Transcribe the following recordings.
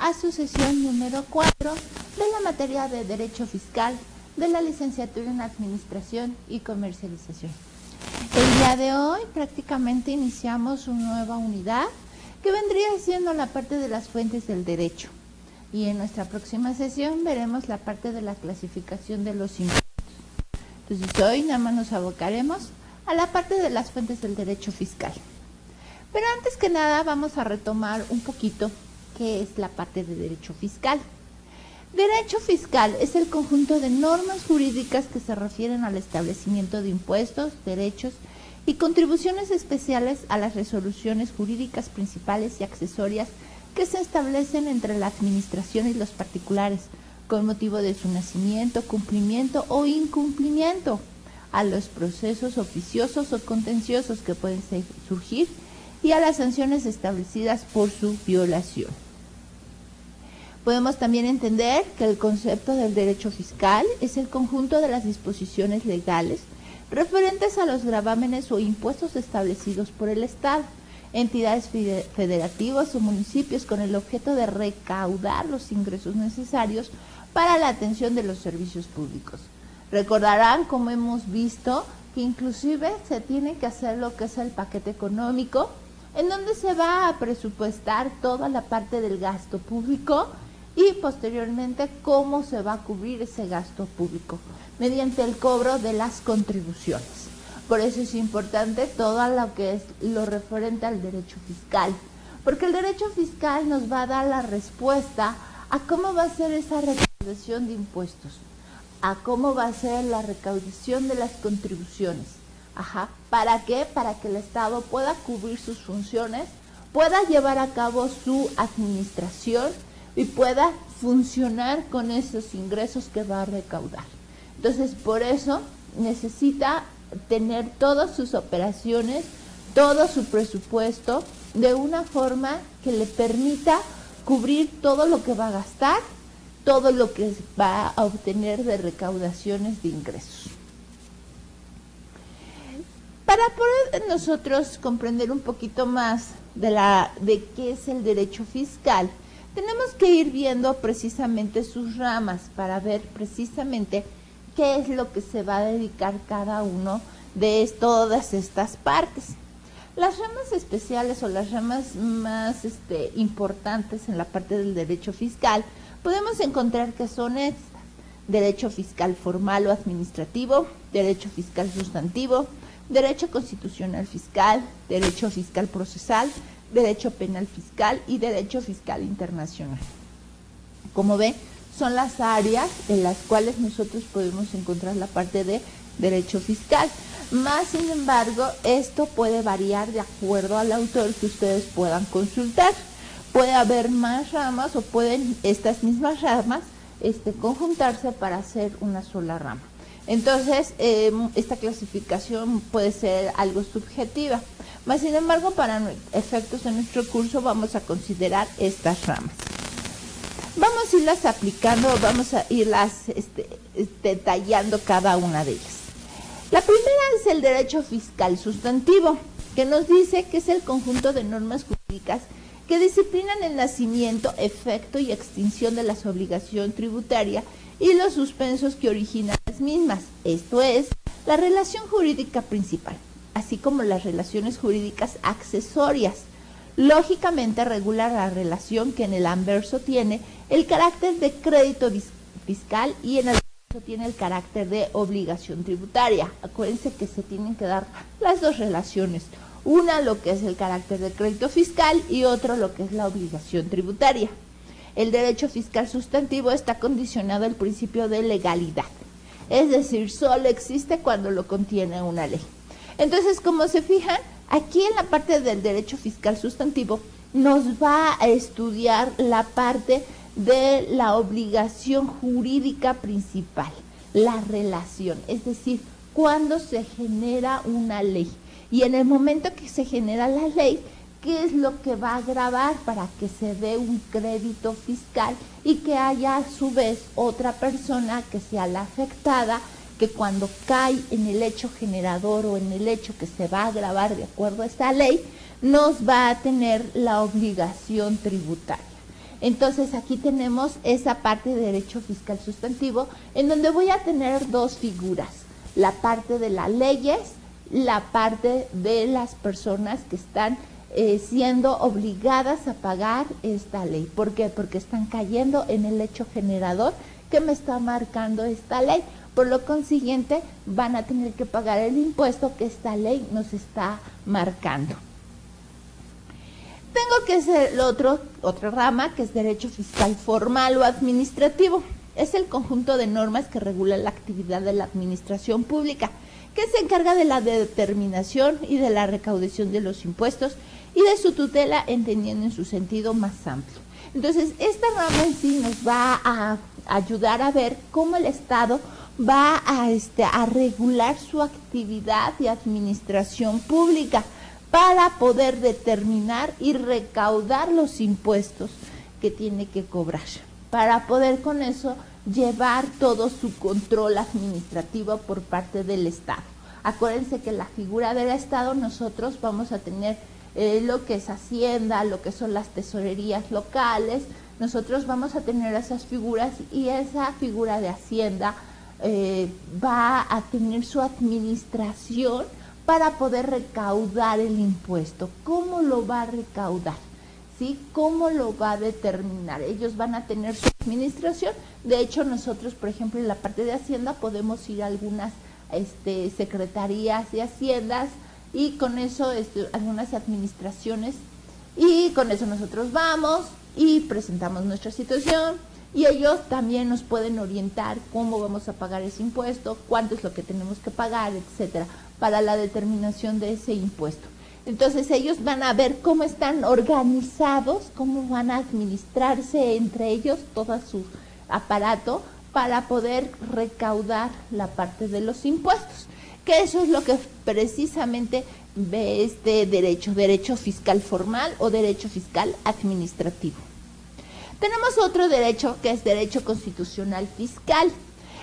a su sesión número 4 de la materia de Derecho Fiscal de la licenciatura en Administración y Comercialización. El día de hoy prácticamente iniciamos una nueva unidad que vendría siendo la parte de las fuentes del derecho. Y en nuestra próxima sesión veremos la parte de la clasificación de los impuestos. Entonces hoy nada más nos abocaremos a la parte de las fuentes del derecho fiscal. Pero antes que nada vamos a retomar un poquito qué es la parte de derecho fiscal. Derecho fiscal es el conjunto de normas jurídicas que se refieren al establecimiento de impuestos, derechos y contribuciones especiales a las resoluciones jurídicas principales y accesorias que se establecen entre la administración y los particulares con motivo de su nacimiento, cumplimiento o incumplimiento, a los procesos oficiosos o contenciosos que pueden surgir y a las sanciones establecidas por su violación. Podemos también entender que el concepto del derecho fiscal es el conjunto de las disposiciones legales referentes a los gravámenes o impuestos establecidos por el Estado, entidades federativas o municipios con el objeto de recaudar los ingresos necesarios para la atención de los servicios públicos. Recordarán, como hemos visto, que inclusive se tiene que hacer lo que es el paquete económico, en donde se va a presupuestar toda la parte del gasto público y posteriormente cómo se va a cubrir ese gasto público mediante el cobro de las contribuciones. Por eso es importante todo lo que es lo referente al derecho fiscal, porque el derecho fiscal nos va a dar la respuesta a cómo va a ser esa recaudación de impuestos, a cómo va a ser la recaudación de las contribuciones. ¿Para qué? Para que el Estado pueda cubrir sus funciones, pueda llevar a cabo su administración y pueda funcionar con esos ingresos que va a recaudar. Entonces, por eso necesita tener todas sus operaciones, todo su presupuesto de una forma que le permita cubrir todo lo que va a gastar, todo lo que va a obtener de recaudaciones de ingresos. Para poder nosotros comprender un poquito más de qué es el derecho fiscal, tenemos que ir viendo precisamente sus ramas para ver precisamente qué es lo que se va a dedicar cada uno de todas estas partes. Las ramas especiales o las ramas más importantes en la parte del derecho fiscal podemos encontrar que son estas: derecho fiscal formal o administrativo, derecho fiscal sustantivo, derecho constitucional fiscal, derecho fiscal procesal, derecho penal fiscal y derecho fiscal internacional. Como ven, son las áreas en las cuales nosotros podemos encontrar la parte de derecho fiscal. Más sin embargo, esto puede variar de acuerdo al autor que ustedes puedan consultar. Puede haber más ramas o pueden estas mismas ramas conjuntarse para hacer una sola rama. Entonces, esta clasificación puede ser algo subjetiva. Más sin embargo, para efectos de nuestro curso vamos a considerar estas ramas. Vamos a irlas aplicando, vamos a irlas detallando cada una de ellas. La primera es el derecho fiscal sustantivo, que nos dice que es el conjunto de normas jurídicas que disciplinan el nacimiento, efecto y extinción de las obligaciones tributarias y los suspensos que originan las mismas, esto es, la relación jurídica principal, así como las relaciones jurídicas accesorias. Lógicamente regula la relación que en el anverso tiene el carácter de crédito fiscal y en el anverso tiene el carácter de obligación tributaria. Acuérdense que se tienen que dar las dos relaciones, una lo que es el carácter de crédito fiscal y otro lo que es la obligación tributaria. El derecho fiscal sustantivo está condicionado al principio de legalidad, es decir, solo existe cuando lo contiene una ley. Entonces, como se fijan, aquí en la parte del derecho fiscal sustantivo nos va a estudiar la parte de la obligación jurídica principal, la relación, es decir, cuando se genera una ley. Y en el momento que se genera la ley, ¿qué es lo que va a gravar para que se dé un crédito fiscal y que haya a su vez otra persona que sea la afectada, que cuando cae en el hecho generador o en el hecho que se va a gravar de acuerdo a esta ley, nos va a tener la obligación tributaria? Entonces aquí tenemos esa parte de derecho fiscal sustantivo, en donde voy a tener dos figuras, la parte de las leyes, la parte de las personas que están siendo obligadas a pagar esta ley. ¿Por qué? Porque están cayendo en el hecho generador que me está marcando esta ley. Por lo consiguiente, van a tener que pagar el impuesto que esta ley nos está marcando. Tengo que hacer otra rama, que es derecho fiscal formal o administrativo. Es el conjunto de normas que regula la actividad de la administración pública, que se encarga de la determinación y de la recaudación de los impuestos y de su tutela, entendiendo en su sentido más amplio. Entonces, esta rama en sí nos va a ayudar a ver cómo el Estado va a regular su actividad de administración pública para poder determinar y recaudar los impuestos que tiene que cobrar, para poder con eso llevar todo su control administrativo por parte del Estado. Acuérdense que la figura del Estado nosotros vamos a tener lo que es Hacienda, lo que son las tesorerías locales, nosotros vamos a tener esas figuras y esa figura de Hacienda va a tener su administración para poder recaudar el impuesto. ¿Cómo lo va a recaudar? ¿Sí? ¿Cómo lo va a determinar? Ellos van a tener su administración. De hecho, nosotros, por ejemplo, en la parte de Hacienda podemos ir a algunas secretarías de Haciendas y con eso algunas administraciones, y con eso nosotros vamos y presentamos nuestra situación y ellos también nos pueden orientar cómo vamos a pagar ese impuesto, cuánto es lo que tenemos que pagar, etcétera, para la determinación de ese impuesto. Entonces ellos van a ver cómo están organizados, cómo van a administrarse entre ellos todo su aparato para poder recaudar la parte de los impuestos, que eso es lo que precisamente ve este derecho fiscal formal o derecho fiscal administrativo. Tenemos otro derecho que es derecho constitucional fiscal.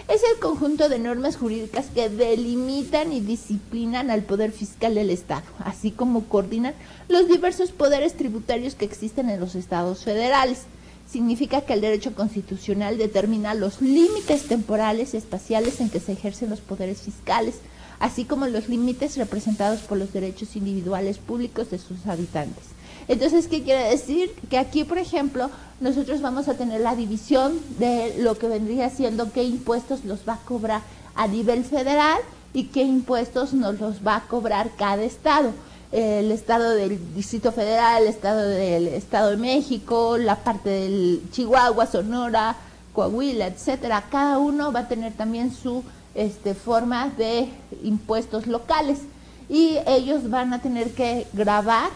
Es el conjunto de normas jurídicas que delimitan y disciplinan al poder fiscal del Estado, así como coordinan los diversos poderes tributarios que existen en los estados federales. Significa que el derecho constitucional determina los límites temporales y espaciales en que se ejercen los poderes fiscales, así como los límites representados por los derechos individuales públicos de sus habitantes. Entonces, ¿qué quiere decir? Que aquí, por ejemplo, nosotros vamos a tener la división de lo que vendría siendo qué impuestos los va a cobrar a nivel federal y qué impuestos nos los va a cobrar cada estado. El estado del Distrito Federal, el estado del Estado de México, la parte del Chihuahua, Sonora, Coahuila, etcétera. Cada uno va a tener también su forma de impuestos locales y ellos van a tener que gravar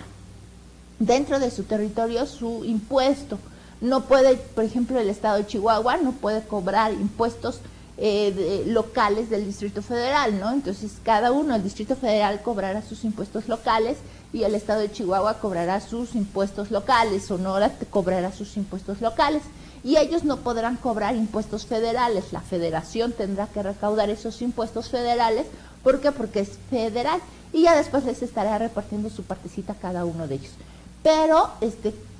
dentro de su territorio su impuesto. No puede, por ejemplo, el estado de Chihuahua no puede cobrar impuestos locales del Distrito Federal, ¿no? Entonces cada uno, el Distrito Federal cobrará sus impuestos locales y el estado de Chihuahua cobrará sus impuestos locales, Sonora cobrará sus impuestos locales y ellos no podrán cobrar impuestos federales. La federación tendrá que recaudar esos impuestos federales. ¿Por qué? Porque es federal y ya después les estará repartiendo su partecita a cada uno de ellos. Pero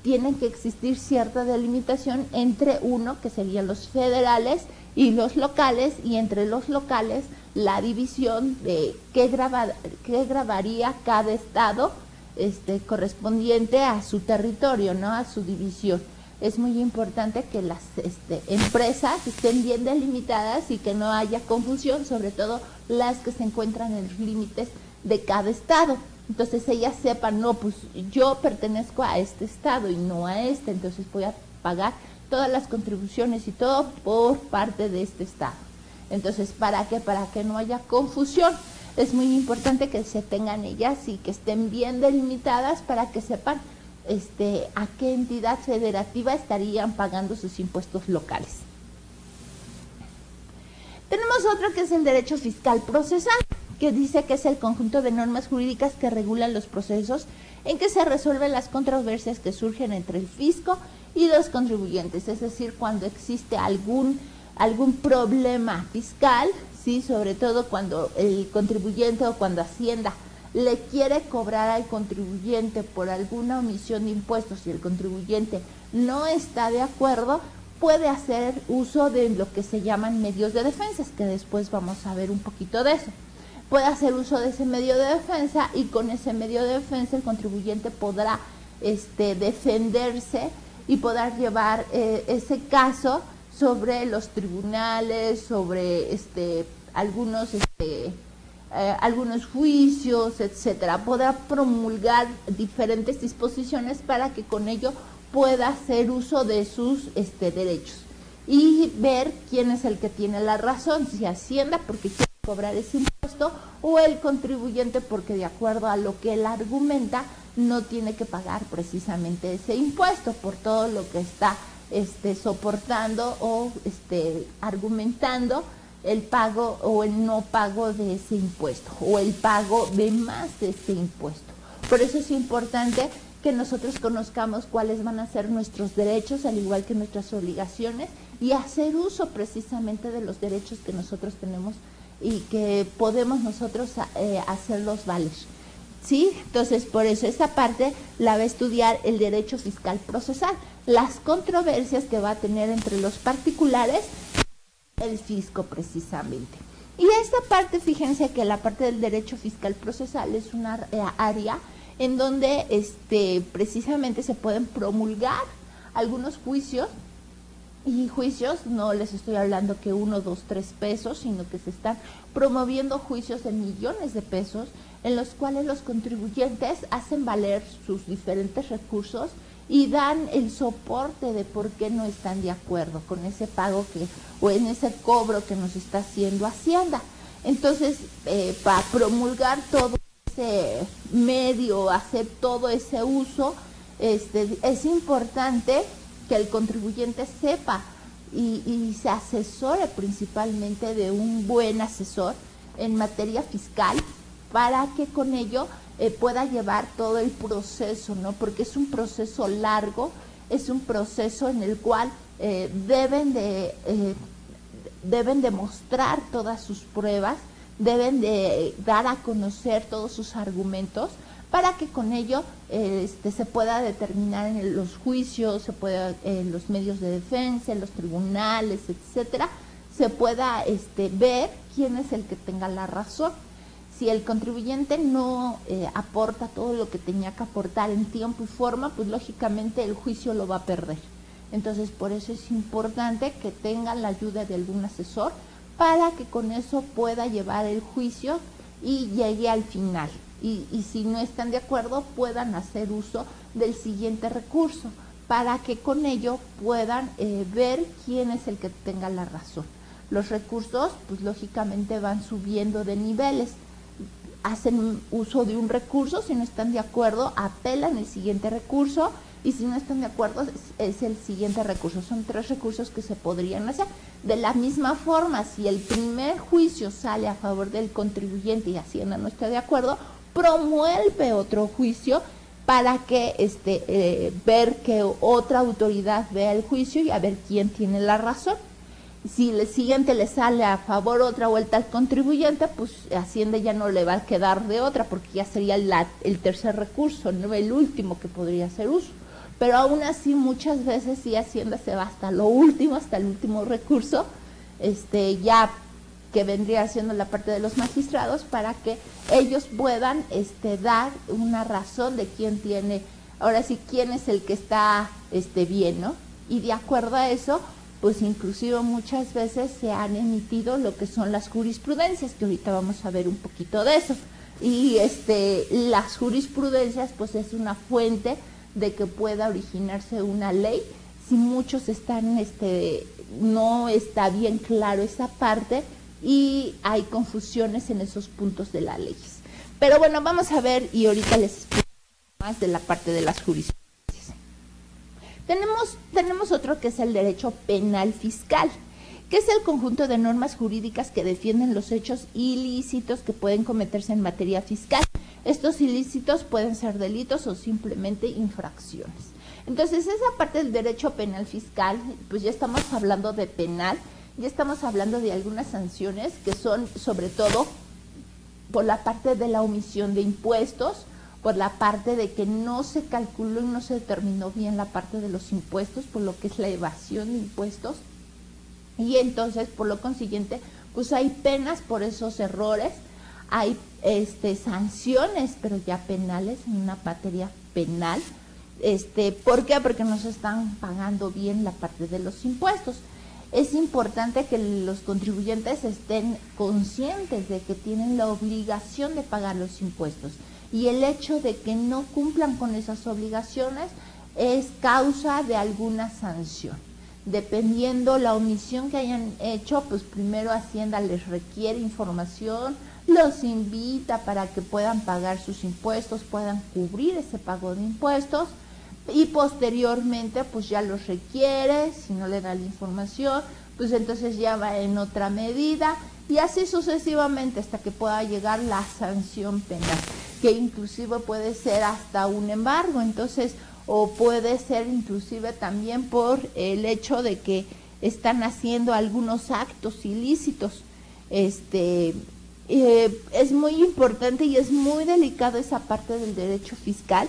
tienen que existir cierta delimitación entre uno, que serían los federales, y los locales, y entre los locales la división de qué grabaría cada estado correspondiente a su territorio, ¿no? A su división. Es muy importante que las empresas estén bien delimitadas y que no haya confusión, sobre todo las que se encuentran en los límites de cada estado. Entonces ellas sepan, no, pues yo pertenezco a este estado y no a este, entonces voy a pagar todas las contribuciones y todo por parte de este estado. Entonces, ¿para qué? Para que no haya confusión. Es muy importante que se tengan ellas y que estén bien delimitadas para que sepan a qué entidad federativa estarían pagando sus impuestos locales. Tenemos otro que es el derecho fiscal procesal, que dice que es el conjunto de normas jurídicas que regulan los procesos en que se resuelven las controversias que surgen entre el fisco y los contribuyentes, es decir, cuando existe algún problema fiscal, sí, sobre todo cuando el contribuyente o cuando Hacienda le quiere cobrar al contribuyente por alguna omisión de impuestos y el contribuyente no está de acuerdo, puede hacer uso de lo que se llaman medios de defensa, que después vamos a ver un poquito de eso. Puede hacer uso de ese medio de defensa y con ese medio de defensa el contribuyente podrá defenderse y poder llevar ese caso sobre los tribunales, sobre algunos juicios, etcétera. Podrá promulgar diferentes disposiciones para que con ello pueda hacer uso de sus derechos y ver quién es el que tiene la razón, si Hacienda porque quiere cobrar ese impuesto o el contribuyente porque de acuerdo a lo que él argumenta no tiene que pagar precisamente ese impuesto por todo lo que está soportando o argumentando el pago o el no pago de ese impuesto o el pago de más de ese impuesto. Por eso es importante que nosotros conozcamos cuáles van a ser nuestros derechos, al igual que nuestras obligaciones, y hacer uso precisamente de los derechos que nosotros tenemos y que podemos nosotros hacerlos valer. ¿Sí? Entonces, por eso esta parte la va a estudiar el derecho fiscal procesal, las controversias que va a tener entre los particulares y el fisco precisamente. Y esta parte, fíjense que la parte del derecho fiscal procesal es una área en donde precisamente se pueden promulgar algunos juicios, y juicios, no les estoy hablando que 1, 2, 3 pesos, sino que se están promoviendo juicios de millones de pesos en los cuales los contribuyentes hacen valer sus diferentes recursos y dan el soporte de por qué no están de acuerdo con ese pago o en ese cobro que nos está haciendo Hacienda. Entonces, para promulgar todo ese medio, hacer todo ese uso, es importante que el contribuyente sepa y se asesore principalmente de un buen asesor en materia fiscal para que con ello pueda llevar todo el proceso, ¿no? Porque es un proceso largo, es un proceso en el cual deben de mostrar todas sus pruebas, deben de dar a conocer todos sus argumentos para que con ello se pueda determinar en los juicios, se pueda en los medios de defensa, en los tribunales, etcétera, se pueda ver quién es el que tenga la razón. Si el contribuyente no aporta todo lo que tenía que aportar en tiempo y forma, pues lógicamente el juicio lo va a perder. Entonces, por eso es importante que tengan la ayuda de algún asesor para que con eso pueda llevar el juicio y llegue al final. Y si no están de acuerdo, puedan hacer uso del siguiente recurso para que con ello puedan ver quién es el que tenga la razón. Los recursos, pues lógicamente van subiendo de niveles. Hacen uso de un recurso, si no están de acuerdo, apelan el siguiente recurso y si no están de acuerdo es el siguiente recurso. Son 3 recursos que se podrían hacer. De la misma forma, si el primer juicio sale a favor del contribuyente y Hacienda no está de acuerdo, promueve otro juicio para que ver que otra autoridad vea el juicio y a ver quién tiene la razón. Si el siguiente le sale a favor otra vuelta al contribuyente, pues Hacienda ya no le va a quedar de otra, porque ya sería el tercer recurso, no el último que podría hacer uso. Pero aún así muchas veces sí Hacienda se va hasta lo último, hasta el último recurso, ya que vendría siendo la parte de los magistrados, para que ellos puedan dar una razón de quién tiene, ahora sí, quién es el que está bien, ¿no? Y de acuerdo a eso, pues inclusive muchas veces se han emitido lo que son las jurisprudencias, que ahorita vamos a ver un poquito de eso. Y las jurisprudencias, pues es una fuente de que pueda originarse una ley. Si muchos están, no está bien claro esa parte y hay confusiones en esos puntos de la ley. Pero bueno, vamos a ver y ahorita les explico más de la parte de las jurisprudencias. Tenemos otro que es el derecho penal fiscal, que es el conjunto de normas jurídicas que defienden los hechos ilícitos que pueden cometerse en materia fiscal. Estos ilícitos pueden ser delitos o simplemente infracciones. Entonces, esa parte del derecho penal fiscal, pues ya estamos hablando de penal, ya estamos hablando de algunas sanciones que son sobre todo por la parte de la omisión de impuestos, por la parte de que no se calculó y no se determinó bien la parte de los impuestos, por lo que es la evasión de impuestos, y entonces por lo consiguiente pues hay penas por esos errores, hay sanciones, pero ya penales, en una materia penal. ¿Por qué? Porque no se están pagando bien la parte de los impuestos. Es importante que los contribuyentes estén conscientes de que tienen la obligación de pagar los impuestos, y el hecho de que no cumplan con esas obligaciones es causa de alguna sanción. Dependiendo la omisión que hayan hecho, pues primero Hacienda les requiere información, los invita para que puedan pagar sus impuestos, puedan cubrir ese pago de impuestos, y posteriormente pues ya los requiere, si no le da la información, pues entonces ya va en otra medida, y así sucesivamente hasta que pueda llegar la sanción penal, que inclusive puede ser hasta un embargo. Entonces, o puede ser inclusive también por el hecho de que están haciendo algunos actos ilícitos. Es muy importante y es muy delicado esa parte del derecho fiscal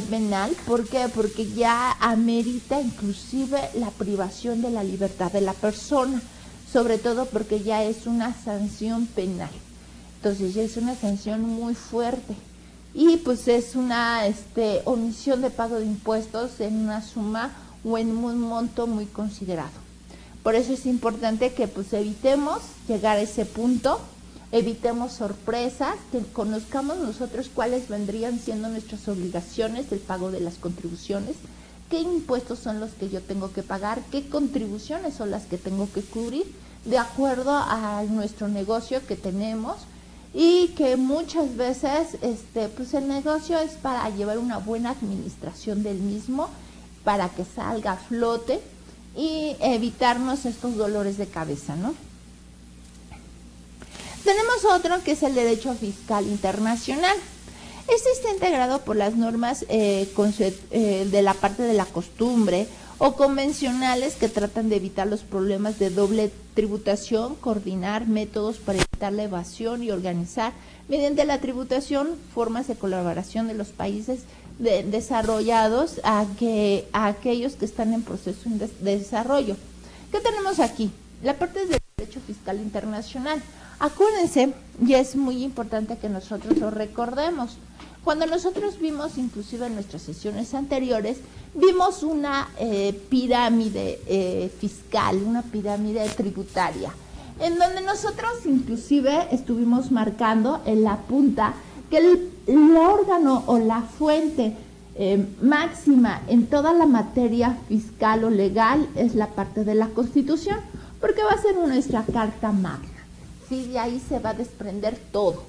penal. ¿Por qué? Porque ya amerita inclusive la privación de la libertad de la persona, sobre todo porque ya es una sanción penal. Entonces ya es una sanción muy fuerte, y pues es una omisión de pago de impuestos en una suma o en un monto muy considerado. Por eso es importante que pues evitemos llegar a ese punto, evitemos sorpresas, que conozcamos nosotros cuáles vendrían siendo nuestras obligaciones del pago de las contribuciones, qué impuestos son los que yo tengo que pagar, qué contribuciones son las que tengo que cubrir de acuerdo a nuestro negocio que tenemos, y que muchas veces pues el negocio es para llevar una buena administración del mismo, para que salga a flote y evitarnos estos dolores de cabeza, ¿no? Tenemos otro que es el derecho fiscal internacional. Este está integrado por las normas de la parte de la costumbre o convencionales que tratan de evitar los problemas de doble tributación, coordinar métodos para evitar la evasión y organizar mediante la tributación formas de colaboración de los países desarrollados a aquellos que están en proceso de desarrollo. ¿Qué tenemos aquí? La parte del derecho fiscal internacional. Acuérdense, y es muy importante que nosotros lo recordemos, cuando nosotros vimos, inclusive en nuestras sesiones anteriores, vimos una pirámide fiscal, una pirámide tributaria, en donde nosotros inclusive estuvimos marcando en la punta que el órgano o la fuente máxima en toda la materia fiscal o legal es la parte de la Constitución, porque va a ser nuestra carta magna. Sí, de ahí se va a desprender todo.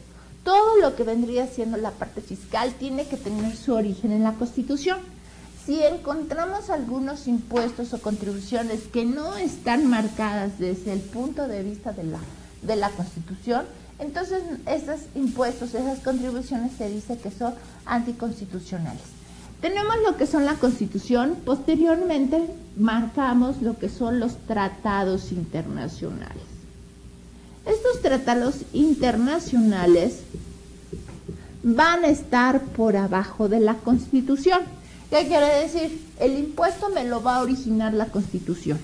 Todo lo que vendría siendo la parte fiscal tiene que tener su origen en la Constitución. Si encontramos algunos impuestos o contribuciones que no están marcadas desde el punto de vista de la Constitución, entonces esos impuestos, esas contribuciones se dice que son anticonstitucionales. Tenemos lo que son la Constitución, posteriormente marcamos lo que son los tratados internacionales. Estos tratados internacionales van a estar por abajo de la Constitución. ¿Qué quiere decir? El impuesto me lo va a originar la Constitución.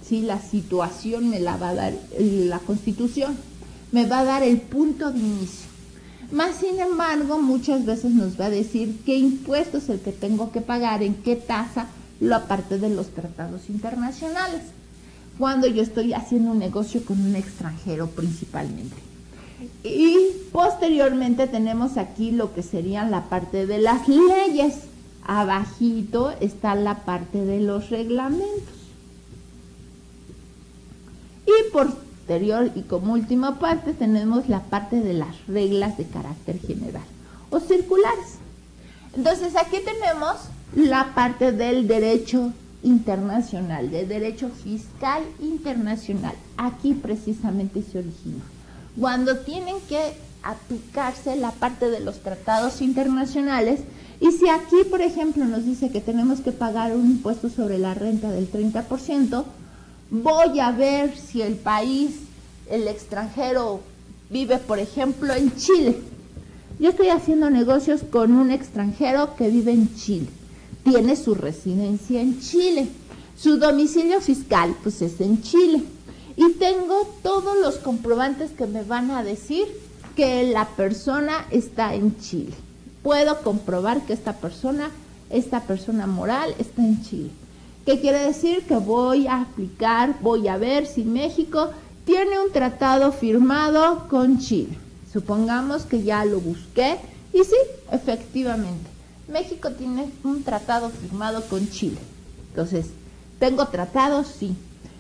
¿Sí? La situación me la va a dar la Constitución. Me va a dar el punto de inicio. Más sin embargo, muchas veces nos va a decir qué impuesto es el que tengo que pagar, en qué tasa, lo aparte de los tratados internacionales, cuando yo estoy haciendo un negocio con un extranjero principalmente. Y posteriormente tenemos aquí lo que serían la parte de las leyes. Abajito está la parte de los reglamentos. Y posterior y como última parte tenemos la parte de las reglas de carácter general o circulares. Entonces aquí tenemos la parte del derecho internacional, de derecho fiscal internacional. Aquí precisamente se origina. Cuando tienen que aplicarse la parte de los tratados internacionales, y si aquí, por ejemplo, nos dice que tenemos que pagar un impuesto sobre la renta del 30%, voy a ver si el país, el extranjero, vive, por ejemplo, en Chile. Yo estoy haciendo negocios con un extranjero que vive en Chile. Tiene su residencia en Chile. Su domicilio fiscal, pues, es en Chile. Y tengo todos los comprobantes que me van a decir que la persona está en Chile. Puedo comprobar que esta persona moral está en Chile. ¿Qué quiere decir? Que voy a aplicar, voy a ver si México tiene un tratado firmado con Chile. Supongamos que ya lo busqué y sí, efectivamente, México tiene un tratado firmado con Chile. Entonces, ¿tengo tratados? Sí.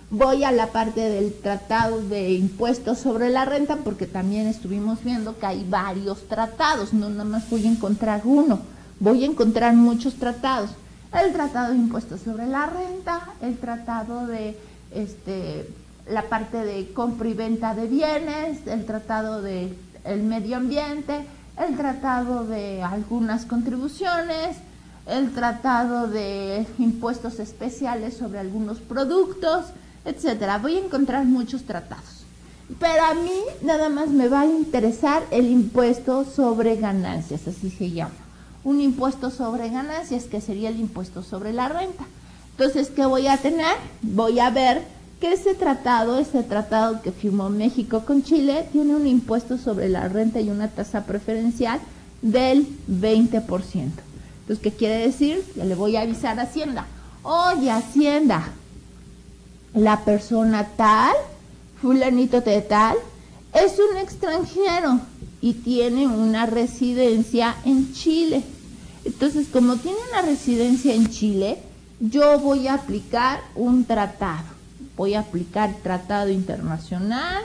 Voy a la parte del tratado de impuestos sobre la renta, porque también estuvimos viendo que hay varios tratados, no nada más voy a encontrar uno, voy a encontrar muchos tratados. El tratado de impuestos sobre la renta, el tratado de la parte de compra y venta de bienes, el tratado de el medio ambiente, el tratado de algunas contribuciones, el tratado de impuestos especiales sobre algunos productos, etcétera. Voy a encontrar muchos tratados. Pero a mí nada más me va a interesar el impuesto sobre ganancias, así se llama. Un impuesto sobre ganancias, que sería el impuesto sobre la renta. Entonces, ¿qué voy a tener? Voy a ver que ese tratado que firmó México con Chile, tiene un impuesto sobre la renta y una tasa preferencial del 20%. Entonces, ¿qué quiere decir? Ya le voy a avisar a Hacienda. Oye, Hacienda, la persona tal, fulanito de tal, es un extranjero y tiene una residencia en Chile. Entonces, como tiene una residencia en Chile, yo voy a aplicar un tratado. Voy a aplicar Tratado Internacional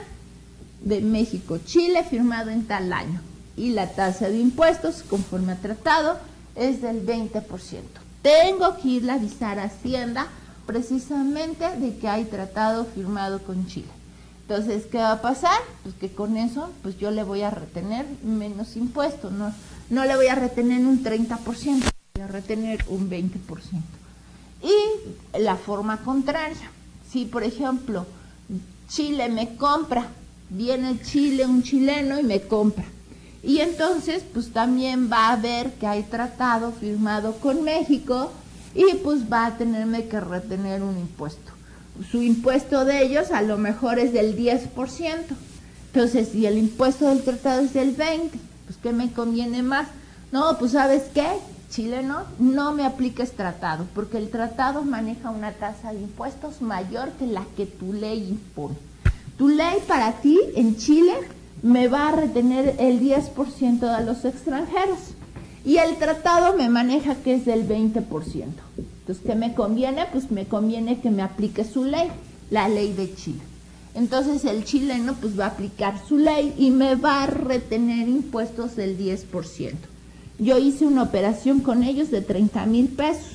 de México-Chile firmado en tal año. Y la tasa de impuestos, conforme a tratado, es del 20%. Tengo que ir a avisar a Hacienda precisamente de que hay tratado firmado con Chile. Entonces, ¿qué va a pasar? Pues que con eso, pues yo le voy a retener menos impuestos, no le voy a retener un 30%, voy a retener un 20%. Y la forma contraria, si por ejemplo Chile me compra, viene Chile un chileno y me compra, y entonces pues también va a ver que hay tratado firmado con México y pues va a tenerme que retener un impuesto. Su impuesto de ellos a lo mejor es del 10%. Entonces, si el impuesto del tratado es del 20%, pues ¿qué me conviene más? No, pues ¿sabes qué? Chileno, no me apliques tratado, porque el tratado maneja una tasa de impuestos mayor que la que tu ley impone. Tu ley para ti en Chile me va a retener el 10% de los extranjeros y el tratado me maneja que es del 20%. Entonces, ¿qué me conviene? Pues me conviene que me aplique su ley, la ley de Chile. Entonces, el chileno pues va a aplicar su ley y me va a retener impuestos del 10%. Yo hice una operación con ellos de 30,000 pesos.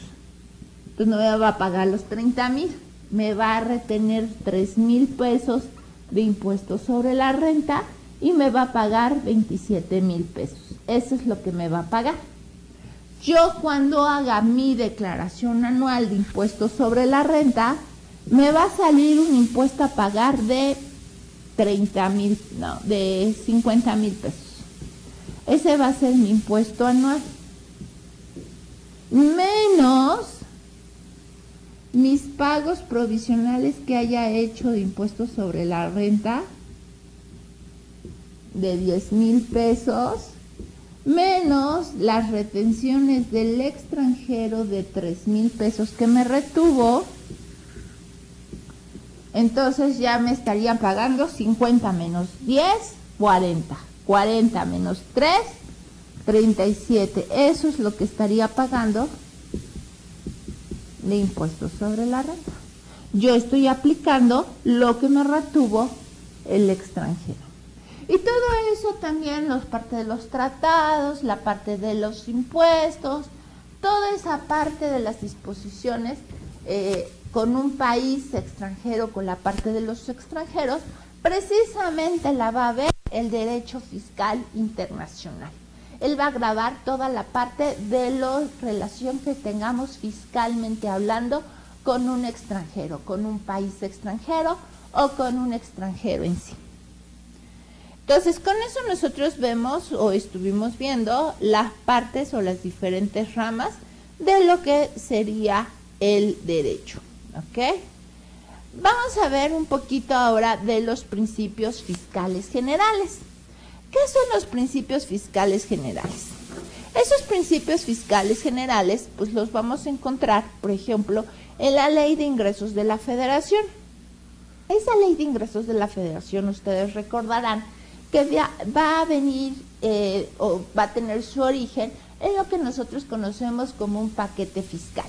Entonces, no me va a pagar los 30,000, me va a retener 3,000 pesos de impuestos sobre la renta y me va a pagar 27,000 pesos. Eso es lo que me va a pagar. Yo cuando haga mi declaración anual de impuestos sobre la renta, me va a salir un impuesto a pagar de 50,000 pesos. Ese va a ser mi impuesto anual. Menos mis pagos provisionales que haya hecho de impuestos sobre la renta de 10,000 pesos, menos las retenciones del extranjero de 3,000 pesos que me retuvo. Entonces ya me estarían pagando 50 menos 10, 40. 40 menos 3, 37. Eso es lo que estaría pagando de impuestos sobre la renta. Yo estoy aplicando lo que me retuvo el extranjero. Y todo eso también, la parte de los tratados, la parte de los impuestos, toda esa parte de las disposiciones con un país extranjero, con la parte de los extranjeros, precisamente la va a ver el derecho fiscal internacional. Él va a grabar toda la parte de la relación que tengamos fiscalmente hablando con un extranjero, con un país extranjero o con un extranjero en sí. Entonces, con eso nosotros vemos o estuvimos viendo las partes o las diferentes ramas de lo que sería el derecho, ¿ok? Vamos a ver un poquito ahora de los principios fiscales generales. ¿Qué son los principios fiscales generales? Esos principios fiscales generales, pues los vamos a encontrar, por ejemplo, en la Ley de Ingresos de la Federación. Esa Ley de Ingresos de la Federación, ustedes recordarán, que va a venir o va a tener su origen en lo que nosotros conocemos como un paquete fiscal.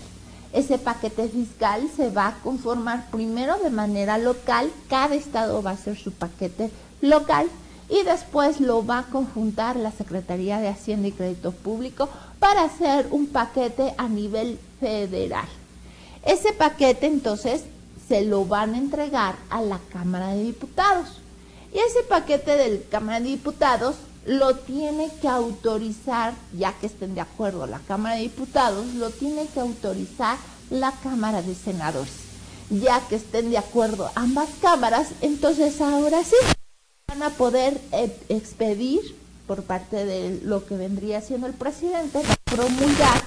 Ese paquete fiscal se va a conformar primero de manera local, cada estado va a hacer su paquete local y después lo va a conjuntar la Secretaría de Hacienda y Crédito Público para hacer un paquete a nivel federal. Ese paquete entonces se lo van a entregar a la Cámara de Diputados. Y ese paquete de Cámara de Diputados lo tiene que autorizar, ya que estén de acuerdo la Cámara de Diputados, lo tiene que autorizar la Cámara de Senadores. Ya que estén de acuerdo ambas cámaras, entonces ahora sí van a poder expedir por parte de lo que vendría siendo el presidente, promulgar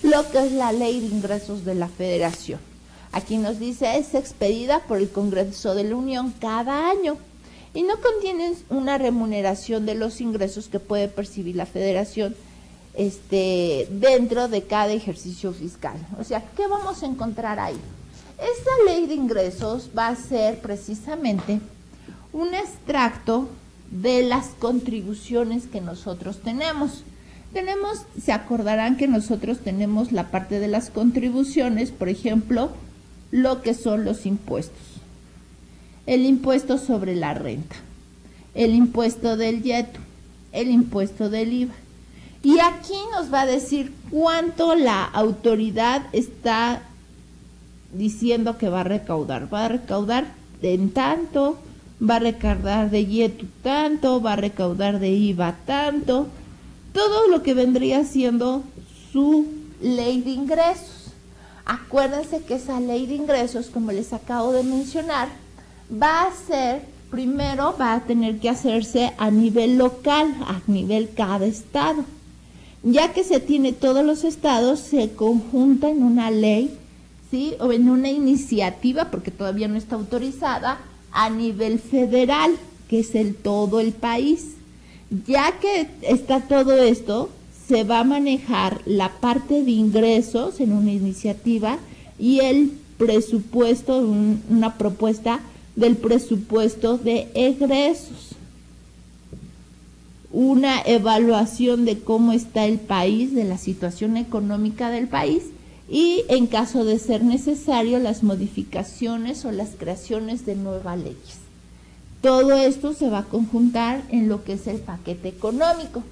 lo que es la Ley de Ingresos de la Federación. Aquí nos dice, es expedida por el Congreso de la Unión cada año. Y no contienen una remuneración de los ingresos que puede percibir la federación dentro de cada ejercicio fiscal. O sea, ¿qué vamos a encontrar ahí? Esta ley de ingresos va a ser precisamente un extracto de las contribuciones que nosotros tenemos. Se acordarán que nosotros tenemos la parte de las contribuciones, por ejemplo, lo que son los impuestos. El impuesto sobre la renta, el impuesto del IETU, el impuesto del IVA. Y aquí nos va a decir cuánto la autoridad está diciendo que va a recaudar. Va a recaudar en tanto, va a recaudar de IETU tanto, va a recaudar de IVA tanto. Todo lo que vendría siendo su ley de ingresos. Acuérdense que esa ley de ingresos, como les acabo de mencionar, primero va a tener que hacerse a nivel local, a nivel cada estado. Ya que se tiene todos los estados, se conjunta en una ley, ¿sí? O en una iniciativa, porque todavía no está autorizada, a nivel federal, que es todo el país. Ya que está todo esto, se va a manejar la parte de ingresos en una iniciativa y el presupuesto, una propuesta del presupuesto de egresos, una evaluación de cómo está el país, de la situación económica del país y en caso de ser necesario las modificaciones o las creaciones de nuevas leyes. Todo esto se va a conjuntar en lo que es el paquete económico.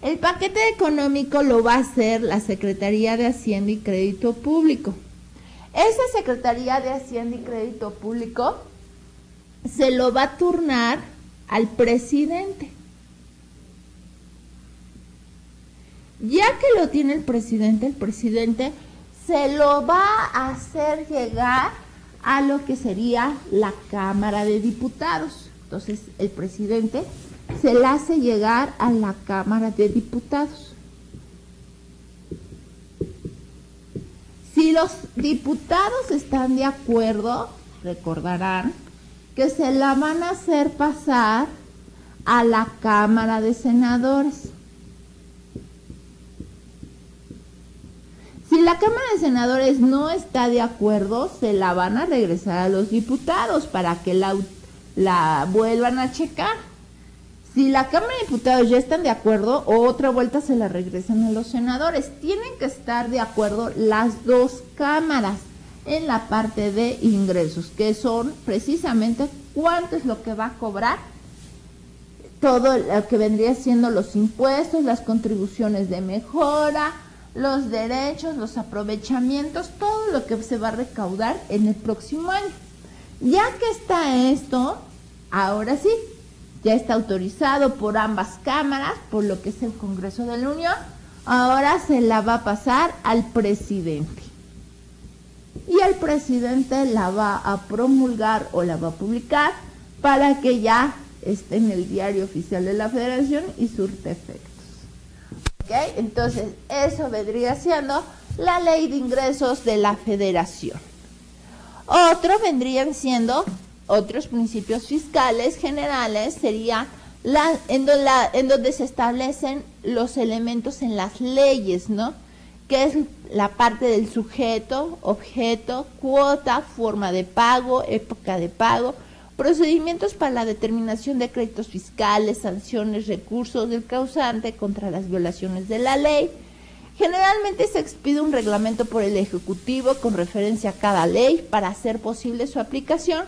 El paquete económico lo va a hacer la Secretaría de Hacienda y Crédito Público. Esa Secretaría de Hacienda y Crédito Público se lo va a turnar al presidente. Ya que lo tiene el presidente se lo va a hacer llegar a lo que sería la Cámara de Diputados. Entonces, el presidente se la hace llegar a la Cámara de Diputados. Si los diputados están de acuerdo, recordarán que se la van a hacer pasar a la Cámara de Senadores. Si la Cámara de Senadores no está de acuerdo, se la van a regresar a los diputados para que la vuelvan a checar. Si la Cámara de Diputados ya están de acuerdo, otra vuelta se la regresan a los senadores. Tienen que estar de acuerdo las dos cámaras en la parte de ingresos, que son precisamente cuánto es lo que va a cobrar, todo lo que vendría siendo los impuestos, las contribuciones de mejora, los derechos, los aprovechamientos, todo lo que se va a recaudar en el próximo año. Ya que está esto, ahora sí, ya está autorizado por ambas cámaras, por lo que es el Congreso de la Unión, ahora se la va a pasar al presidente. Y el presidente la va a promulgar o la va a publicar para que ya esté en el Diario Oficial de la Federación y surte efectos. ¿Ok? Entonces, eso vendría siendo la Ley de Ingresos de la Federación. Otro vendrían siendo otros principios fiscales generales, sería en donde se establecen los elementos en las leyes, ¿no? Que es la parte del sujeto, objeto, cuota, forma de pago, época de pago, procedimientos para la determinación de créditos fiscales, sanciones, recursos del causante contra las violaciones de la ley. Generalmente se expide un reglamento por el Ejecutivo con referencia a cada ley para hacer posible su aplicación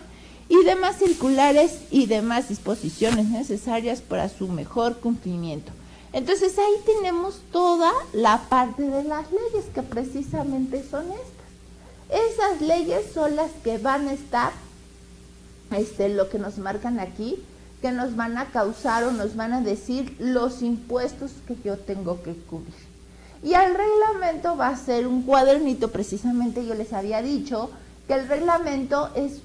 y demás circulares y demás disposiciones necesarias para su mejor cumplimiento. Entonces ahí tenemos toda la parte de las leyes que precisamente son estas. Esas leyes son las que van a estar, lo que nos marcan aquí, que nos van a causar o nos van a decir los impuestos que yo tengo que cubrir. Y el reglamento va a ser un cuadernito, precisamente yo les había dicho que el reglamento es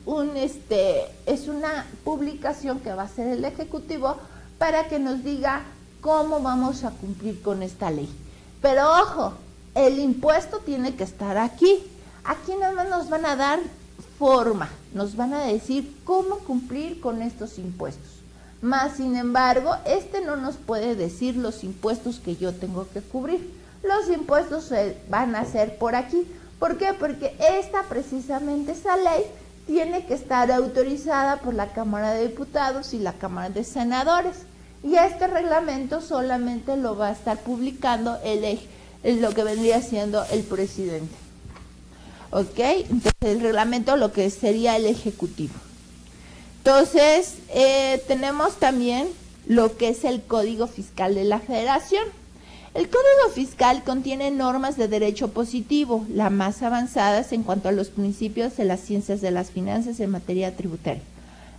una publicación que va a hacer el Ejecutivo para que nos diga cómo vamos a cumplir con esta ley. Pero ojo, el impuesto tiene que estar aquí. Aquí nada más nos van a dar forma, nos van a decir cómo cumplir con estos impuestos. Más sin embargo, no nos puede decir los impuestos que yo tengo que cubrir. Los impuestos se van a hacer por aquí. ¿Por qué? Porque esa ley tiene que estar autorizada por la Cámara de Diputados y la Cámara de Senadores. Y este reglamento solamente lo va a estar publicando lo que vendría siendo el presidente. ¿Ok? Entonces el reglamento lo que sería el Ejecutivo. Entonces tenemos también lo que es el Código Fiscal de la Federación. El Código Fiscal contiene normas de derecho positivo, las más avanzadas en cuanto a los principios de las ciencias de las finanzas en materia tributaria.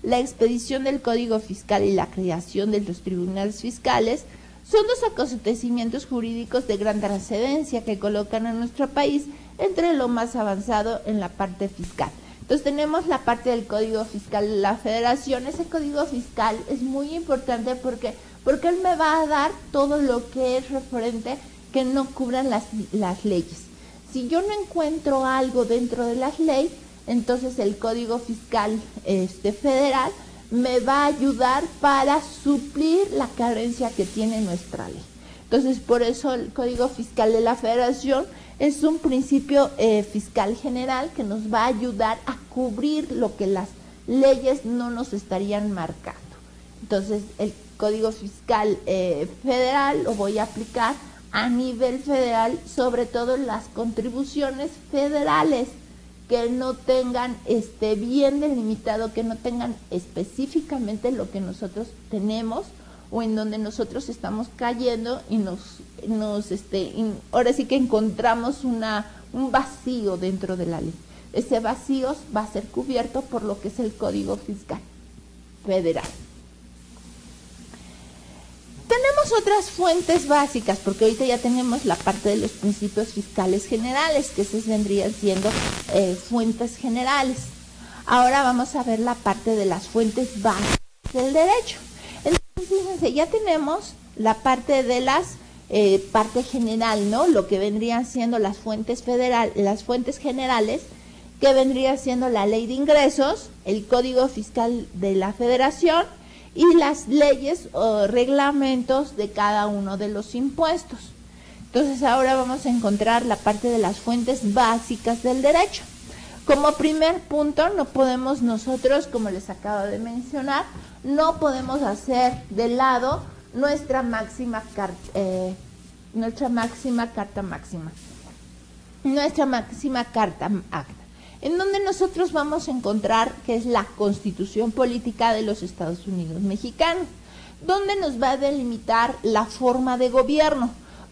La expedición del Código Fiscal y la creación de los tribunales fiscales son dos acontecimientos jurídicos de gran trascendencia que colocan a nuestro país entre lo más avanzado en la parte fiscal. Entonces tenemos la parte del Código Fiscal de la Federación. Ese Código Fiscal es muy importante porque él me va a dar todo lo que es referente que no cubran las leyes. Si yo no encuentro algo dentro de las leyes, entonces el Código Fiscal federal me va a ayudar para suplir la carencia que tiene nuestra ley. Entonces, por eso el Código Fiscal de la Federación es un principio fiscal general que nos va a ayudar a cubrir lo que las leyes no nos estarían marcando. Entonces, el Código Fiscal federal lo voy a aplicar a nivel federal, sobre todo las contribuciones federales que no tengan bien delimitado, que no tengan específicamente lo que nosotros tenemos o en donde nosotros estamos cayendo y ahora sí que encontramos un vacío dentro de la ley. Ese vacío va a ser cubierto por lo que es el Código Fiscal federal. Tenemos otras fuentes básicas, porque ahorita ya tenemos la parte de los principios fiscales generales, que esas vendrían siendo fuentes generales. Ahora vamos a ver la parte de las fuentes básicas del derecho. Entonces, fíjense, ya tenemos la parte de parte general, ¿no? Lo que vendrían siendo las fuentes generales, que vendría siendo la Ley de Ingresos, el Código Fiscal de la Federación, y las leyes o reglamentos de cada uno de los impuestos. Entonces ahora vamos a encontrar la parte de las fuentes básicas del derecho. Como primer punto, no podemos nosotros, como les acabo de mencionar, no podemos hacer de lado nuestra máxima carta magna, en donde nosotros vamos a encontrar que es la Constitución Política de los Estados Unidos Mexicanos, donde nos va a delimitar la forma de gobierno,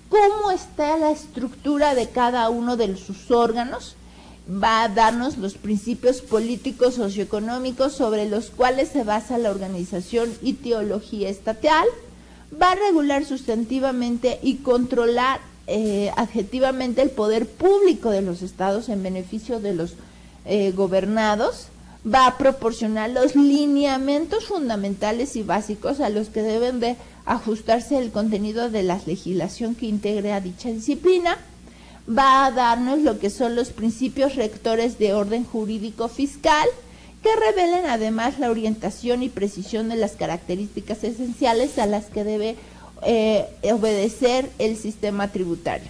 cómo está la estructura de cada uno de sus órganos, va a darnos los principios políticos socioeconómicos sobre los cuales se basa la organización y teología estatal, va a regular sustantivamente y controlar adjetivamente el poder público de los estados en beneficio de los gobernados, va a proporcionar los lineamientos fundamentales y básicos a los que deben de ajustarse el contenido de la legislación que integre a dicha disciplina, va a darnos lo que son los principios rectores de orden jurídico fiscal, que revelen además la orientación y precisión de las características esenciales a las que debe obedecer el sistema tributario.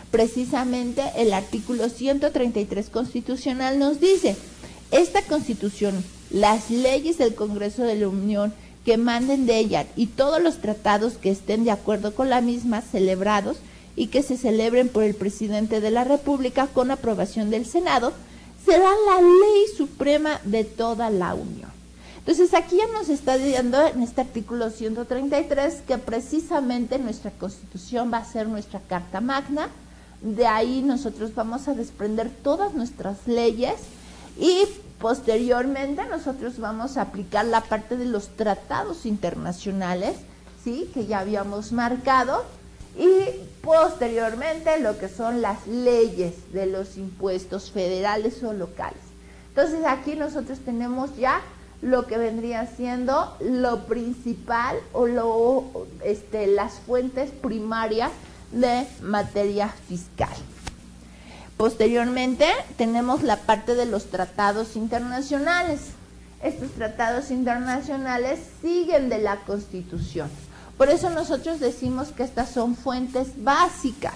Precisamente el artículo 133 constitucional nos dice: esta Constitución, las leyes del Congreso de la Unión que manden de ella y todos los tratados que estén de acuerdo con la misma celebrados y que se celebren por el Presidente de la República con aprobación del Senado, será la ley suprema de toda la Unión. Entonces aquí ya nos está diciendo en este artículo 133 que precisamente nuestra Constitución va a ser nuestra Carta Magna. De ahí nosotros vamos a desprender todas nuestras leyes y posteriormente nosotros vamos a aplicar la parte de los tratados internacionales, ¿sí?, que ya habíamos marcado, y posteriormente lo que son las leyes de los impuestos federales o locales. Entonces aquí nosotros tenemos ya lo que vendría siendo lo principal o las fuentes primarias de materia fiscal. Posteriormente tenemos la parte de los tratados internacionales. Estos tratados internacionales siguen de la Constitución. Por eso nosotros decimos que estas son fuentes básicas.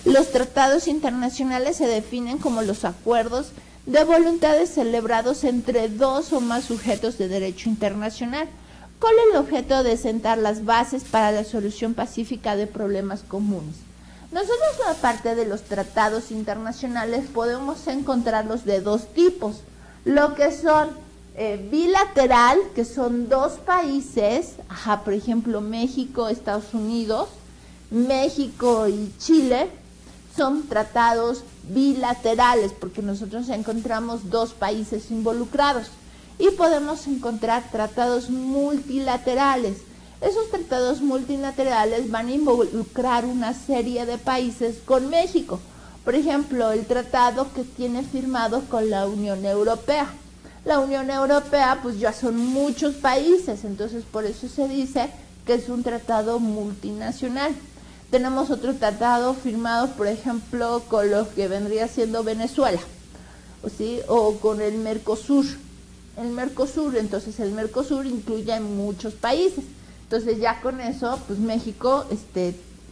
Los tratados internacionales se definen como los acuerdos de voluntades celebrados entre dos o más sujetos de derecho internacional, con el objeto de sentar las bases para la solución pacífica de problemas comunes. Nosotros, aparte de los tratados internacionales, podemos encontrarlos de dos tipos: lo que son bilateral, que son dos países, por ejemplo México, Estados Unidos, México y Chile, son tratados bilaterales porque nosotros encontramos dos países involucrados. Y podemos encontrar tratados multilaterales. Esos tratados multilaterales van a involucrar una serie de países con México. Por ejemplo, el tratado que tiene firmado con la Unión Europea. La Unión Europea pues ya son muchos países, entonces por eso se dice que es un tratado multinacional. Tenemos otro tratado firmado, por ejemplo, con lo que vendría siendo Venezuela, ¿sí?, o con el Mercosur. Entonces el Mercosur incluye muchos países. Entonces ya con eso, pues México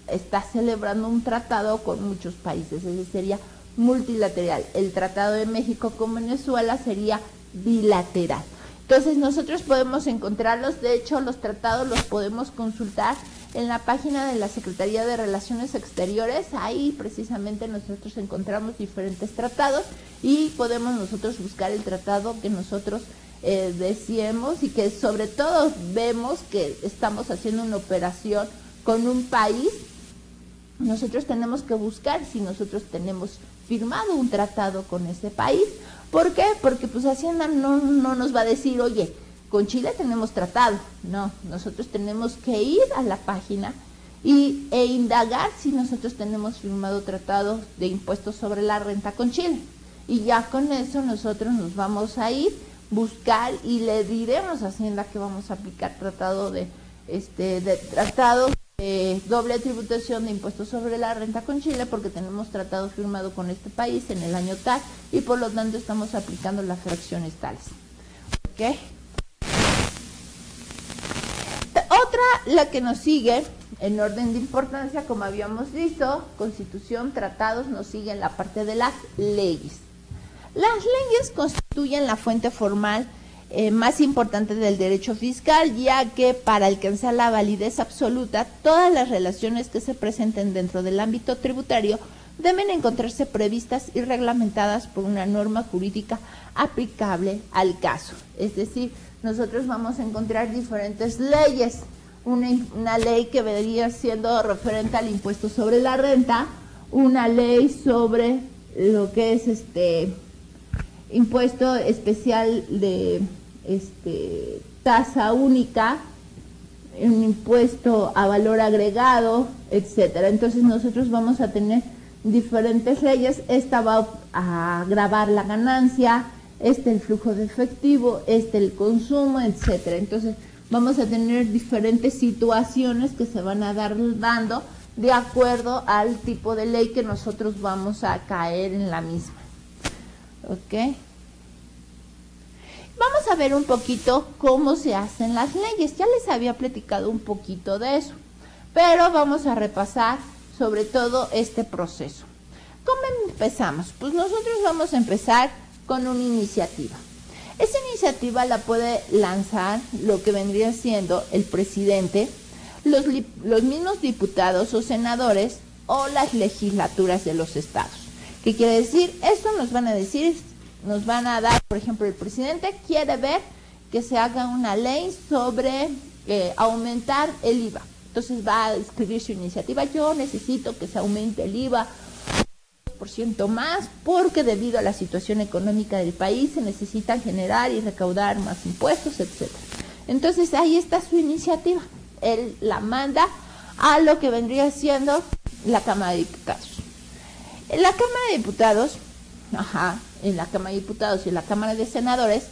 está celebrando un tratado con muchos países. Ese sería multilateral. El tratado de México con Venezuela sería bilateral. Entonces nosotros podemos encontrarlos. De hecho, los tratados los podemos consultar en la página de la Secretaría de Relaciones Exteriores. Ahí precisamente nosotros encontramos diferentes tratados y podemos nosotros buscar el tratado que nosotros deseemos, y que sobre todo vemos que estamos haciendo una operación con un país. Nosotros tenemos que buscar si nosotros tenemos firmado un tratado con ese país. ¿Por qué? Porque pues Hacienda no nos va a decir: oye, con Chile tenemos tratado. No, nosotros tenemos que ir a la página e indagar si nosotros tenemos firmado tratado de impuestos sobre la renta con Chile. Y ya con eso nosotros nos vamos a ir, buscar, y le diremos a Hacienda que vamos a aplicar tratado de doble tributación de impuestos sobre la renta con Chile, porque tenemos tratado firmado con este país en el año tal, y por lo tanto estamos aplicando las fracciones tales. ¿Ok? Otra, la que nos sigue en orden de importancia, como habíamos visto, Constitución, tratados, nos sigue en la parte de las leyes. Las leyes constituyen la fuente formal más importante del derecho fiscal, ya que para alcanzar la validez absoluta, todas las relaciones que se presenten dentro del ámbito tributario deben encontrarse previstas y reglamentadas por una norma jurídica aplicable al caso. Es decir, nosotros vamos a encontrar diferentes leyes. Una ley que vendría siendo referente al impuesto sobre la renta, una ley sobre lo que es impuesto especial de tasa única, un impuesto a valor agregado, etcétera. Entonces nosotros vamos a tener diferentes leyes. Esta va a gravar la ganancia, el flujo de efectivo, el consumo, etcétera. Entonces, vamos a tener diferentes situaciones que se van a dar dando de acuerdo al tipo de ley que nosotros vamos a caer en la misma. ¿Ok? Vamos a ver un poquito cómo se hacen las leyes. Ya les había platicado un poquito de eso, pero vamos a repasar sobre todo este proceso. ¿Cómo empezamos? Pues nosotros vamos a empezar con una iniciativa. Esa iniciativa la puede lanzar lo que vendría siendo el presidente, los mismos diputados o senadores o las legislaturas de los estados. ¿Qué quiere decir? Esto nos van a dar, por ejemplo, el presidente quiere ver que se haga una ley sobre aumentar el IVA. Entonces va a escribir su iniciativa, yo necesito que se aumente el IVA un 2% más, porque debido a la situación económica del país se necesitan generar y recaudar más impuestos, etcétera. Entonces ahí está su iniciativa. Él la manda a lo que vendría siendo la Cámara de Diputados. En la Cámara de Diputados, en la Cámara de Diputados y en la Cámara de Senadores,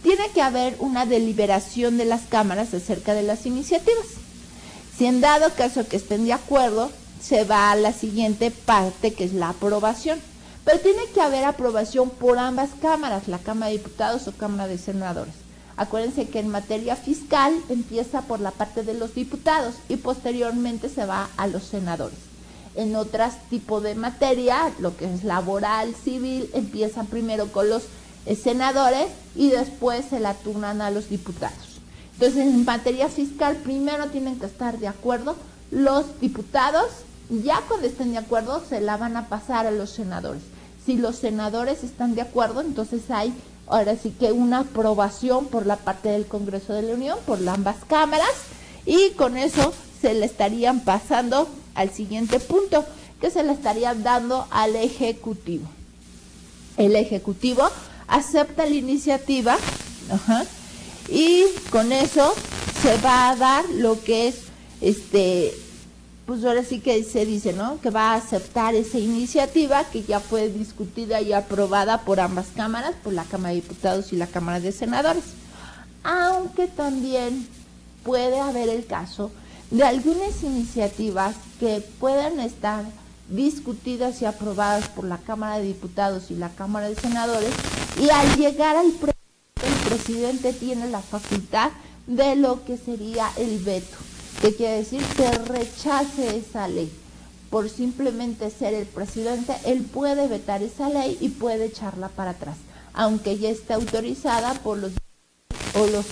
tiene que haber una deliberación de las cámaras acerca de las iniciativas. Si en dado caso que estén de acuerdo, se va a la siguiente parte, que es la aprobación. Pero tiene que haber aprobación por ambas cámaras, la Cámara de Diputados o Cámara de Senadores. Acuérdense que en materia fiscal empieza por la parte de los diputados y posteriormente se va a los senadores. En otros tipos de materia, lo que es laboral, civil, empiezan primero con los senadores y después se la turnan a los diputados. Entonces, en materia fiscal, primero tienen que estar de acuerdo los diputados, ya cuando estén de acuerdo, se la van a pasar a los senadores. Si los senadores están de acuerdo, entonces hay ahora sí que una aprobación por la parte del Congreso de la Unión, por ambas cámaras, y con eso se le estarían pasando al siguiente punto, que se le estaría dando al Ejecutivo. El Ejecutivo acepta la iniciativa, y con eso se va a dar lo que es pues ahora sí que se dice, ¿no?, que va a aceptar esa iniciativa que ya fue discutida y aprobada por ambas cámaras, por la Cámara de Diputados y la Cámara de Senadores. Aunque también puede haber el caso de algunas iniciativas que puedan estar discutidas y aprobadas por la Cámara de Diputados y la Cámara de Senadores, y al llegar al el presidente tiene la facultad de lo que sería el veto. ¿Qué quiere decir? Que rechace esa ley. Por simplemente ser el presidente, él puede vetar esa ley y puede echarla para atrás, aunque ya esté autorizada por los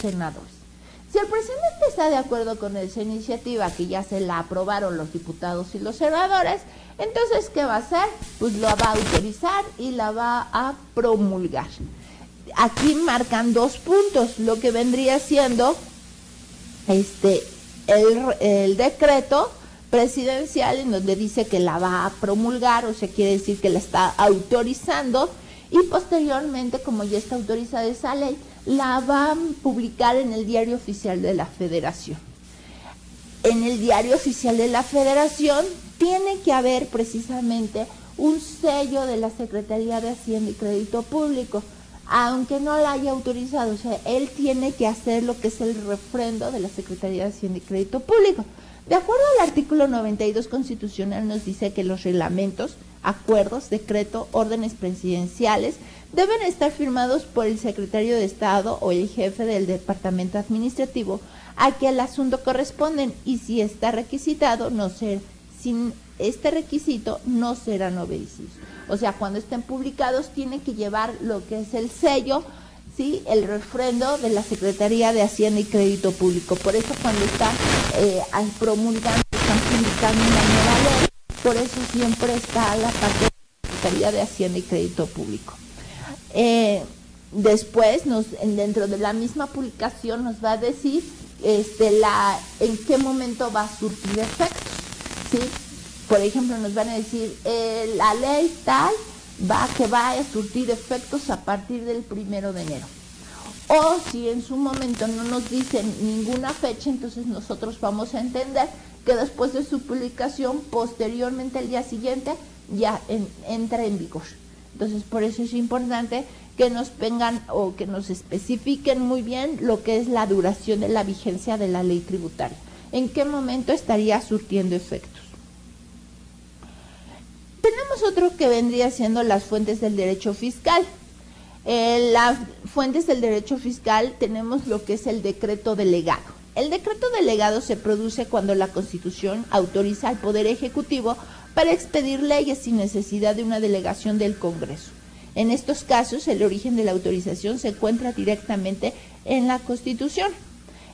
senadores. Si el presidente está de acuerdo con esa iniciativa, que ya se la aprobaron los diputados y los senadores, entonces, ¿qué va a hacer? Pues la va a autorizar y la va a promulgar. Aquí marcan 2 puntos, lo que vendría siendo el decreto presidencial, en donde dice que la va a promulgar, o sea, quiere decir que la está autorizando, y posteriormente, como ya está autorizada esa ley, la va a publicar en el Diario Oficial de la Federación. En el Diario Oficial de la Federación tiene que haber precisamente un sello de la Secretaría de Hacienda y Crédito Público, aunque no la haya autorizado. O sea, él tiene que hacer lo que es el refrendo de la Secretaría de Hacienda y Crédito Público. De acuerdo al artículo 92 constitucional, nos dice que los reglamentos, acuerdos, decreto, órdenes presidenciales deben estar firmados por el secretario de Estado o el jefe del departamento administrativo a que el asunto corresponden, y si está requisitado, sin este requisito no serán obedecidos. O sea, cuando estén publicados tienen que llevar lo que es el sello, ¿sí?, el refrendo de la Secretaría de Hacienda y Crédito Público. Por eso cuando están promulgando, están publicando una nueva ley, por eso siempre está la parte de la Secretaría de Hacienda y Crédito Público. Después, dentro de la misma publicación, nos va a decir en qué momento va a surtir efectos, ¿sí? Por ejemplo, nos van a decir, la ley tal va a surtir efectos a partir del 1 de enero. O si en su momento no nos dicen ninguna fecha, entonces nosotros vamos a entender que después de su publicación, posteriormente el día siguiente, ya entra en vigor. Entonces, por eso es importante que nos vengan o que nos especifiquen muy bien lo que es la duración de la vigencia de la ley tributaria. ¿En qué momento estaría surtiendo efectos? Tenemos otro que vendría siendo las fuentes del derecho fiscal. Las fuentes del derecho fiscal tenemos lo que es el decreto delegado. El decreto delegado se produce cuando la Constitución autoriza al Poder Ejecutivo para expedir leyes sin necesidad de una delegación del Congreso. En estos casos, el origen de la autorización se encuentra directamente en la Constitución.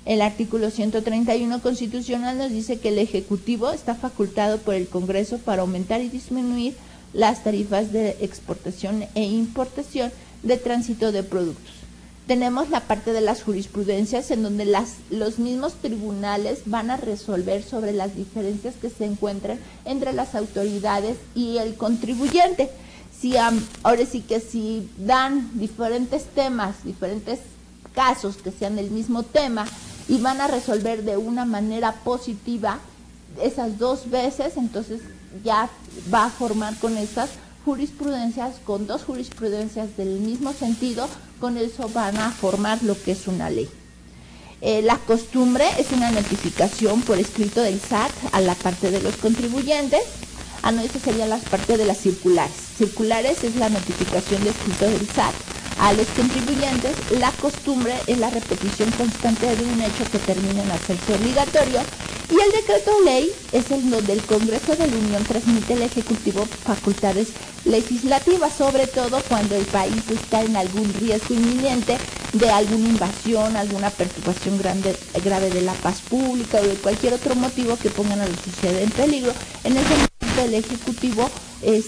El artículo 131 constitucional nos dice que el Ejecutivo está facultado por el Congreso para aumentar y disminuir las tarifas de exportación e importación de tránsito de productos. Tenemos la parte de las jurisprudencias en donde los mismos tribunales van a resolver sobre las diferencias que se encuentran entre las autoridades y el contribuyente. Ahora sí que si dan diferentes temas, diferentes casos que sean del mismo tema y van a resolver de una manera positiva esas dos veces, entonces ya va a formar con esas jurisprudencias, con dos jurisprudencias del mismo sentido, con eso van a formar lo que es una ley. La costumbre es una notificación por escrito del SAT a la parte de los contribuyentes. No, esa sería la parte de las circulares. Circulares es la notificación de escrito del SAT a los contribuyentes. La costumbre es la repetición constante de un hecho que termina en hacerse obligatorio. Y el decreto ley es el donde el Congreso de la Unión transmite al Ejecutivo facultades legislativas, sobre todo cuando el país está en algún riesgo inminente de alguna invasión, alguna perturbación grave de la paz pública o de cualquier otro motivo que pongan a la sociedad en peligro. En ese momento el Ejecutivo el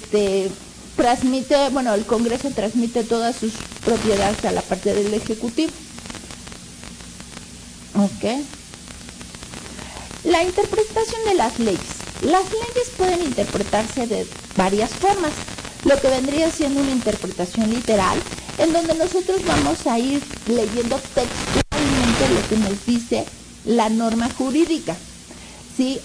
Congreso transmite todas sus propiedades a la parte del Ejecutivo. Ok. La interpretación de las leyes. Las leyes pueden interpretarse de varias formas. Lo que vendría siendo una interpretación literal, en donde nosotros vamos a ir leyendo textualmente lo que nos dice la norma jurídica. Sí,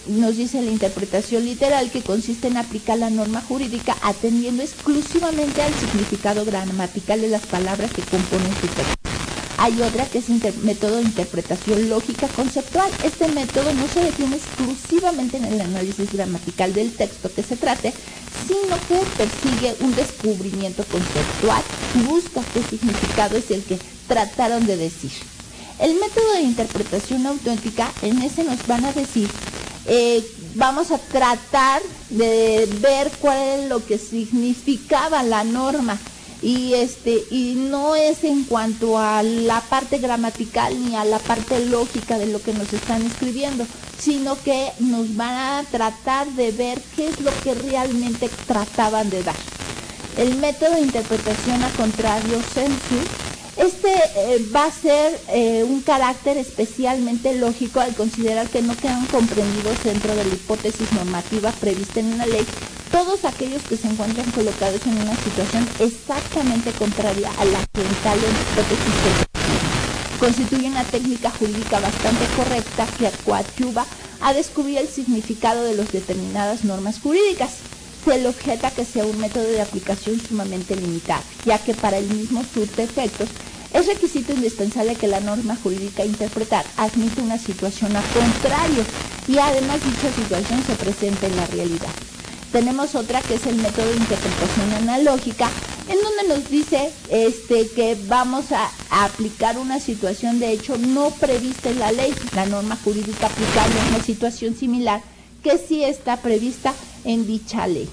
nos dice la interpretación literal, que consiste en aplicar la norma jurídica atendiendo exclusivamente al significado gramatical de las palabras que componen su texto. Hay otra que es método de interpretación lógica conceptual. Este método no se detiene exclusivamente en el análisis gramatical del texto que se trate, sino que persigue un descubrimiento conceptual y busca qué significado es el que trataron de decir. El método de interpretación auténtica, en ese nos van a decir, vamos a tratar de ver cuál es lo que significaba la norma. Y no es en cuanto a la parte gramatical ni a la parte lógica de lo que nos están escribiendo, sino que nos van a tratar de ver qué es lo que realmente trataban de dar. El método de interpretación a contrario sensu, va a ser un carácter especialmente lógico al considerar que no quedan comprendidos dentro de la hipótesis normativa prevista en una ley todos aquellos que se encuentran colocados en una situación exactamente contraria a la que en tal hipótesis constituye una técnica jurídica bastante correcta que coadyuva a descubrir el significado de las determinadas normas jurídicas. Se le objeta que sea un método de aplicación sumamente limitado, ya que para el mismo surte efectos es requisito indispensable que la norma jurídica a interpretar admite una situación a contrario y además dicha situación se presenta en la realidad. Tenemos otra que es el método de interpretación analógica, en donde nos dice que vamos a aplicar una situación de hecho no prevista en la ley, la norma jurídica aplicable a una situación similar que sí está prevista en dicha ley.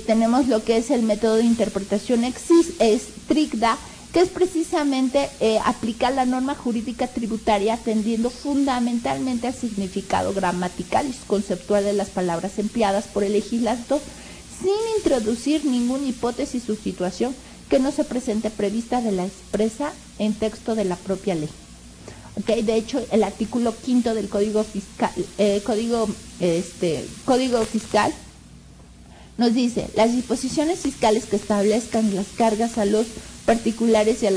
Tenemos lo que es el método de interpretación estricta, que es precisamente aplicar la norma jurídica tributaria atendiendo fundamentalmente al significado gramatical y conceptual de las palabras empleadas por el legislador, sin introducir ninguna hipótesis o situación que no se presente prevista de la expresa en texto de la propia ley. Okay, de hecho, el artículo 5 del Código Fiscal nos dice: las disposiciones fiscales que establezcan las cargas a los particulares y a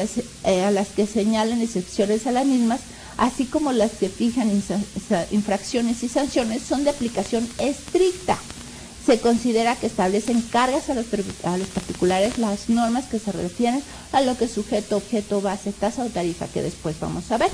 las que señalen excepciones a las mismas, así como las que fijan infracciones y sanciones, son de aplicación estricta. Se considera que establecen cargas a los particulares las normas que se refieren a lo que es sujeto, objeto, base, tasa o tarifa, que después vamos a ver.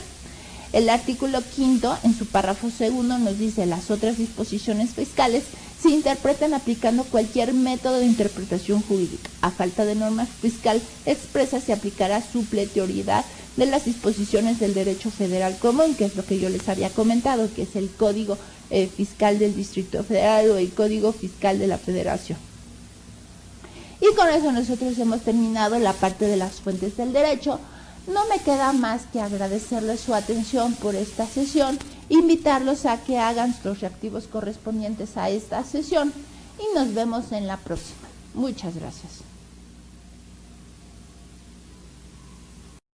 El artículo 5, en su párrafo 2, nos dice: las otras disposiciones fiscales se interpretan aplicando cualquier método de interpretación jurídica. A falta de norma fiscal expresa, se aplicará supletoriedad de las disposiciones del derecho federal común, que es lo que yo les había comentado, que es el Código Fiscal del Distrito Federal o el Código Fiscal de la Federación. Y con eso nosotros hemos terminado la parte de las fuentes del derecho. No me queda más que agradecerles su atención por esta sesión, invitarlos a que hagan los reactivos correspondientes a esta sesión y nos vemos en la próxima. Muchas gracias.